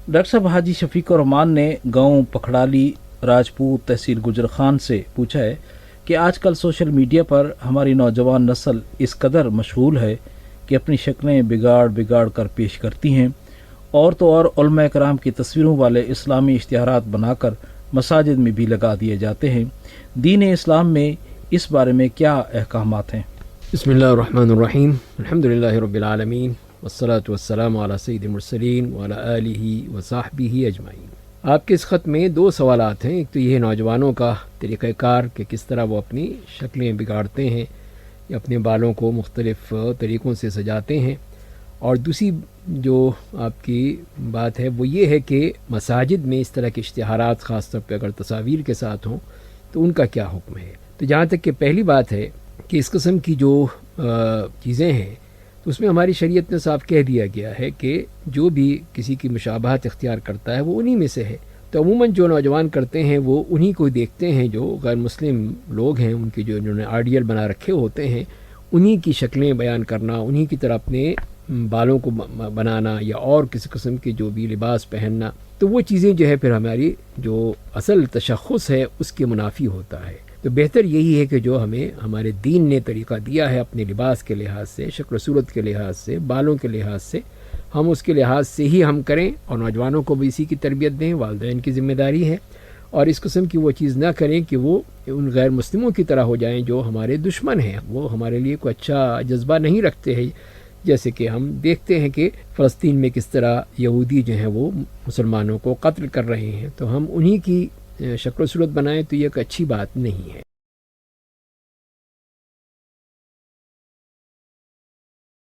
Doctor صاحب حاجی شفیق الرحمان نے گاؤں پکھڑالی راجپوت تحصیل گجر خان سے پوچھا ہے کہ آج کل سوشل میڈیا پر ہماری نوجوان نسل اس قدر مشغول ہے کہ اپنی شکلیں بگاڑ کر پیش کرتی ہیں، اور تو اور علماء کرام کی تصویروں والے اسلامی اشتہارات بنا کر مساجد میں بھی لگا دیے جاتے ہیں۔ دین اسلام میں اس بارے میں کیا احکامات ہیں؟ بسم اللہ الرحمن الرحیم، الحمدللہ رب العالمین، والصلاة والسلام علی سید المرسلین وعلی آلہ وصحبہ اجمعین۔ آپ کے اس خط میں دو سوالات ہیں۔ ایک تو یہ نوجوانوں کا طریقہ کار کہ کس طرح وہ اپنی شکلیں بگاڑتے ہیں یا اپنے بالوں کو مختلف طریقوں سے سجاتے ہیں، اور دوسری جو آپ کی بات ہے وہ یہ ہے کہ مساجد میں اس طرح کے اشتہارات خاص طور پہ اگر تصاویر کے ساتھ ہوں تو ان کا کیا حکم ہے۔ تو جہاں تک کہ پہلی بات ہے کہ اس قسم کی جو چیزیں ہیں تو اس میں ہماری شریعت نے صاف کہہ دیا گیا ہے کہ جو بھی کسی کی مشابہت اختیار کرتا ہے وہ انہی میں سے ہے۔ تو عموماً جو نوجوان کرتے ہیں وہ انہی کو دیکھتے ہیں، جو غیر مسلم لوگ ہیں ان کے جو انہوں نے آئیڈیل بنا رکھے ہوتے ہیں، انہی کی شکلیں بیان کرنا، انہی کی طرح اپنے بالوں کو بنانا یا اور کسی قسم کے جو بھی لباس پہننا، تو وہ چیزیں جو ہے پھر ہماری جو اصل تشخص ہے اس کے منافی ہوتا ہے۔ تو بہتر یہی ہے کہ جو ہمیں ہمارے دین نے طریقہ دیا ہے اپنے لباس کے لحاظ سے، شکل و صورت کے لحاظ سے، بالوں کے لحاظ سے، ہم اس کے لحاظ سے ہی ہم کریں، اور نوجوانوں کو بھی اسی کی تربیت دیں، والدین کی ذمہ داری ہے، اور اس قسم کی وہ چیز نہ کریں کہ وہ ان غیر مسلموں کی طرح ہو جائیں جو ہمارے دشمن ہیں، وہ ہمارے لیے کوئی اچھا جذبہ نہیں رکھتے ہیں۔ جیسے کہ ہم دیکھتے ہیں کہ فلسطین میں کس طرح یہودی جو ہیں وہ مسلمانوں کو قتل کر رہے ہیں، تو ہم انہی کی شکل و صورت بنائیں تو یہ ایک اچھی بات نہیں ہے۔